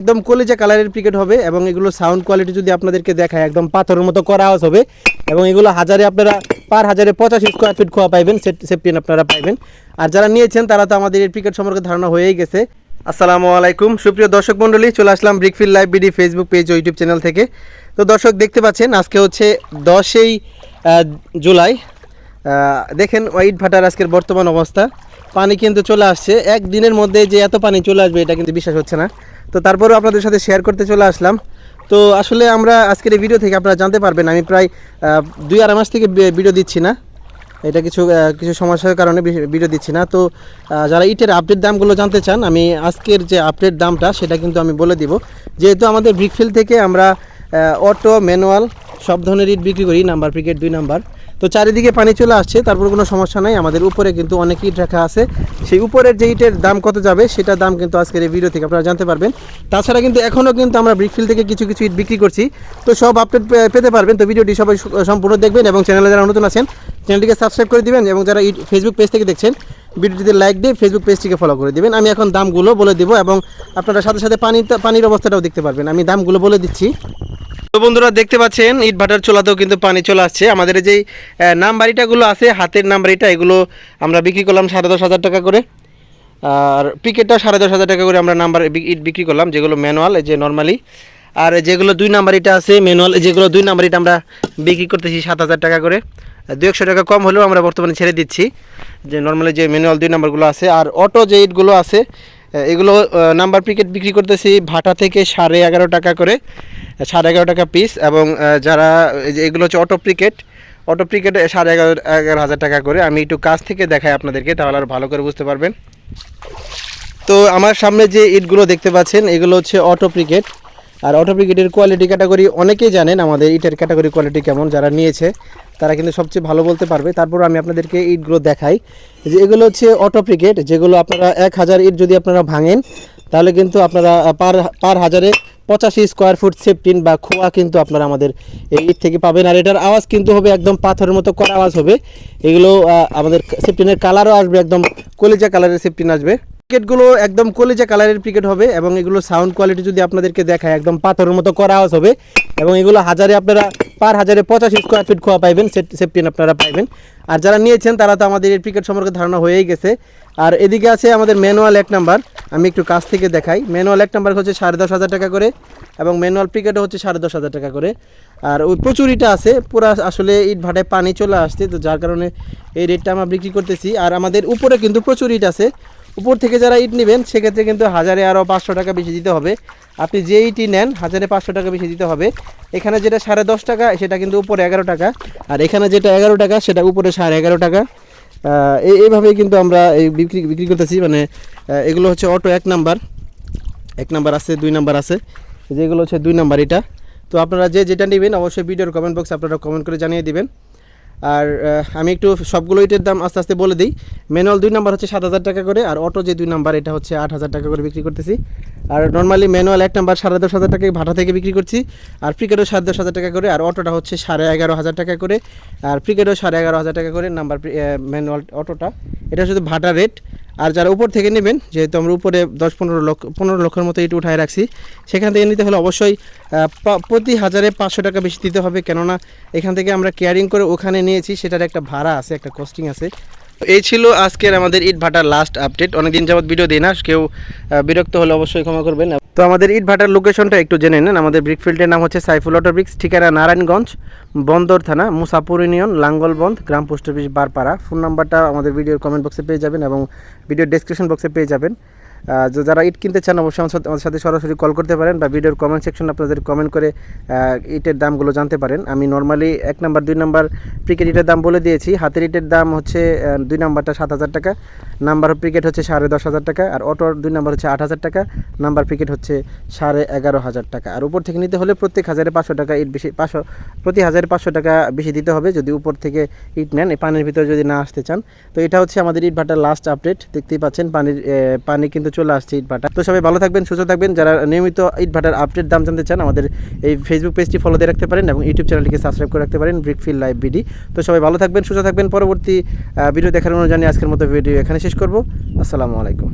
একদম কলিজা কালারের পিকেট হবে এবং এগুলো সাউন্ড কোয়ালিটি যদি আপনাদেরকে দেখায় একদম পাথরের মতো করা আওয়াজ হবে এবং এগুলো হাজারে আপনারা পার হাজারে 85 স্কোয়ার ফিট খোয়া পাইবেন, সেফটিন আপনারা পাইবেন। আর যারা নিয়েছেন তারা তো আমাদের এই পিকেট সম্পর্কে ধারণা হয়েই গেছে। আসসালামু আলাইকুম সুপ্রিয় দর্শক মণ্ডলী, চলে আসলাম brickfield live BD Facebook page ও ইউটিউব চ্যানেল থেকে। তো দর্শক দেখতে পাচ্ছেন আজকে হচ্ছে 10ই জুলাই। দেখেন ইট ভাটার আজকের বর্তমান অবস্থা। পানি কিন্তু চলে আসছে, একদিনের মধ্যে যে এত পানি চলে আসবে এটা কিন্তু বিশ্বাস হচ্ছে না। তো তারপরেও আপনাদের সাথে শেয়ার করতে চলে আসলাম। তো আসলে আমরা আজকের এই ভিডিও থেকে আপনারা জানতে পারবেন আমি প্রায় 2-2.5 মাস থেকে ভিডিও দিচ্ছি না, এটা কিছু সমস্যার কারণে ভিডিও দিচ্ছি না। তো যারা ইটের আপডেট দামগুলো জানতে চান, আমি আজকের যে আপডেট দামটা সেটা কিন্তু আমি বলে দিব। যেহেতু আমাদের ব্রিকফিল্ড থেকে আমরা অটো ম্যানুয়াল সব ধরনের ইট বিক্রি করি, নাম্বার পিকেট 2 নাম্বার। তো চারিদিকে পানি চলে আসছে, তারপর কোনো সমস্যা নাই। আমাদের উপরে কিন্তু অনেক ইট রাখা আছে, সেই উপরের যে ইটের দাম কত যাবে সেটা দাম কিন্তু আজকের এই ভিডিও থেকে আপনারা জানতে পারবেন। তাছাড়া কিন্তু এখনও কিন্তু আমরা ব্রিকফিল্ড থেকে কিছু ইট বিক্রি করছি, তো সব আপডেট পেতে পারবেন। তো ভিডিওটি সবাই সম্পূর্ণ দেখবেন এবং চ্যানেলে যারা নতুন আছেন চ্যানেলটিকে সাবস্ক্রাইব করে দিবেন এবং যারা ফেসবুক পেজ থেকে দেখছেন ভিডিওটিতে লাইক দিয়ে ফেসবুক পেজটিকে ফলো করে দিবেন। আমি এখন দামগুলো বলে দিব এবং আপনারা সাথে সাথে পানির অবস্থাটাও দেখতে পারবেন। আমি দামগুলো বলে দিচ্ছি। তো বন্ধুরা দেখতে পাচ্ছেন ইট ভাটার চোলাতেও কিন্তু পানি চলে আসছে। আমাদের যেই নাম্বার ইটাগুলো আছে হাতের নাম্বার ইটা, এগুলো আমরা বিক্রি করলাম 10,500 টাকা করে, আর পিকেটটা 10,500 টাকা করে আমরা নাম্বার ইট বিক্রি করলাম, যেগুলো ম্যানুয়াল যে নর্মালি। আর যেগুলো 2 নাম্বার ইটা আছে ম্যানুয়াল, যেগুলো 2 নাম্বার ইটা আমরা বিক্রি করতেছি 7,000 টাকা করে। 200 টাকা কম হলেও আমরা বর্তমানে ছেড়ে দিচ্ছি, যে নর্মালি যে ম্যানুয়াল 2 নাম্বারগুলো আছে। আর অটো যে ইটগুলো আছে এগুলো নাম্বার পিকেট বিক্রি করতেছি ভাটা থেকে 11.5 টাকা করে, 11.5 টাকা পিস। এবং যারা এগুলো হচ্ছে অটো পিকেট 11,500 টাকা করে। আমি একটু কাছ থেকে দেখাই আপনাদেরকে, তাহলে আর ভালো করে বুঝতে পারবেন। তো আমার সামনে যে ইটগুলো দেখতে পাচ্ছেন এগুলো হচ্ছে অটো পিকেট। আর অটো পিকেটের কোয়ালিটি ক্যাটাগরি অনেকেই জানেন, আমাদের ইটের ক্যাটাগরি কোয়ালিটি কেমন, যারা নিয়েছে তারা কিন্তু সবচেয়ে ভালো বলতে পারবে। তারপর আমি আপনাদেরকে ইটগুলো দেখাই যে এগুলো হচ্ছে অটো পিকেট, যেগুলো আপনারা 1000 ইট যদি আপনারা ভাঙেন তাহলে কিন্তু আপনারা পার হাজারে 85 স্কোয়ার ফুট সেফটিন বা খোয়া কিন্তু আপনারা আমাদের এই ইট থেকে পাবেন। আর এটার আওয়াজ কিন্তু হবে একদম পাথরের মতো করা আওয়াজ হবে। এগুলো আমাদের সেফটিনের কালারও আসবে, একদম কলিজা কালারের সেফটিন আসবে। পিকেটগুলো একদম কলিজা কালারের পিকেট হবে এবং এগুলো সাউন্ড কোয়ালিটি যদি আপনাদেরকে দেখায় একদম পাথরের মতো করা আওয়াজ হবে এবং এগুলো পার হাজারে 85 স্কোয়ার ফিট খোয়া পাইবেন, সেফটিন আপনারা পাইবেন। আর যারা নিয়েছেন তারা তো আমাদের এই পিকেট সম্পর্কে ধারণা হয়েই গেছে। আর এদিকে আছে আমাদের ম্যানুয়াল 1 নাম্বার, আমি একটু কাছ থেকে দেখাই। ম্যানুয়াল 1 নাম্বার হচ্ছে 10,500 টাকা করে এবং ম্যানুয়াল পিকেটও হচ্ছে 10,500 টাকা করে। আর ওই প্রচুর ইটা আছে, পুরা আসলে ইট ভাটায় পানি চলে আসছে, তো যার কারণে এই রেটটা আমরা বিক্রি করতেছি। আর আমাদের উপরে কিন্তু প্রচুর ইট আছে, উপর থেকে যারা ইট নেবেন সেক্ষেত্রে কিন্তু হাজারে আরও 500 টাকা বেশি দিতে হবে। আপনি যে ইটই নেন 1500 টাকা বেশি দিতে হবে। এখানে যেটা 10.5 টাকা সেটা কিন্তু উপরে 11 টাকা, আর এখানে যেটা 11 টাকা সেটা উপরে 11.5 টাকা। এইভাবেই কিন্তু আমরা এই বিক্রি করতেছি। মানে এগুলো হচ্ছে অটো 1 নাম্বার আছে, 2 নাম্বার আছে, যেগুলো হচ্ছে 2 নাম্বার এটা। তো আপনারা যেটা নেবেন অবশ্যই ভিডিওর কমেন্ট বক্সে আপনারা কমেন্ট করে জানিয়ে দিবেন। আর আমি একটু সবগুলো ইটের দাম আস্তে আস্তে বলে দিই। ম্যানুয়াল 2 নাম্বার হচ্ছে 7,000 টাকা করে, আর অটো যে 2 নাম্বার এটা হচ্ছে 8,000 টাকা করে বিক্রি করতেছি। আর নর্মালি ম্যানুয়াল 1 নাম্বার 10,500 টাকায় ভাটা থেকে বিক্রি করছি, আর পিকেটও 10,500 টাকা করে, আর অটোটা হচ্ছে 11,500 টাকা করে, আর পিকেটও 11,500 টাকা করে নাম্বার ম্যানুয়াল অটোটা। এটা শুধু ভাটা রেট। আর যারা উপর থেকে নেবেন, যেহেতু আমরা উপরে 15 লক্ষের মতো ইট উঠায় রাখছি, সেখান থেকে নিতে হলে অবশ্যই প্রতি হাজারে 500 টাকা বেশি দিতে হবে, কেননা এখান থেকে আমরা কেয়ারিং করে ওখানে নিয়েছি, সেটার একটা ভাড়া আছে, একটা কস্টিং আছে। এই ছিল আজকের আমাদের ইট ভাটার লাস্ট আপডেট। অনেকদিন যাবত ভিডিও দিই না, কেউ বিরক্ত হলে অবশ্যই ক্ষমা করবেন। তো আমাদের ইট ভাটার লোকেশনটা একটু জেনে নেন। আমাদের ব্রিকফিল্ডের নাম হচ্ছে সাইফুল অটো ব্রিক্স, ঠিকানা নারায়ণগঞ্জ, বন্দর থানা, মুসাপুর ইউনিয়ন, লাঙ্গলবন্ধ, গ্রাম পোস্ট অফিস, বারপাড়া। ফোন নাম্বারটা আমাদের ভিডিওর কমেন্ট বক্সে পেয়ে যাবেন এবং ভিডিওর ডেসক্রিপশন বক্সে পেয়ে যাবেন। যারা ইট কিনতে চান অবশ্যই আমাদের সাথে সরাসরি কল করতে পারেন বা ভিডিওর কমেন্ট সেকশনে আপনাদের কমেন্ট করে ইটের দামগুলো জানতে পারেন। আমি নর্মালি 1 নাম্বার 2 নাম্বার পিকেট ইটের দাম বলে দিয়েছি। হাতের ইটের দাম হচ্ছে 2 নাম্বারটা 7,000 টাকা, নাম্বার পিকেট হচ্ছে 10,500 টাকা, আর অটোর 2 নাম্বার হচ্ছে 8,000 টাকা, নাম্বার পিকেট হচ্ছে 11,500 টাকা। আর উপর থেকে নিতে হলে প্রত্যেক 1,500 টাকা ইট বেশি, প্রতি 1,500 টাকা বেশি দিতে হবে যদি উপর থেকে ইট নেন, এই পানির ভিতরে যদি না আসতে চান। তো এটা হচ্ছে আমাদের ইট ভাটার লাস্ট আপডেট। দেখতেই পাচ্ছেন পানি কিন্তু চলে আসছে ইট ভাটা। তো সবাই ভালো থাকবেন, সুস্থ থাকবেন। যারা নিয়মিত ইট ভাটার আপডেট দাম জানতে চান আমাদের এই ফেসবুক পেজটি ফলো দিয়ে রাখতে পারেন এবং ইউটিউব চ্যানেলটিকে সাবস্ক্রাইব করে রাখতে পারেন, ব্রিকফিল্ড লাইভ বিডি। তো সবাই ভালো থাকবেন, সুস্থ থাকবেন। পরবর্তী ভিডিও দেখার জন্য জানিয়ে আজকের মতো ভিডিও এখানে শেষ করব। আসসালামু আলাইকুম।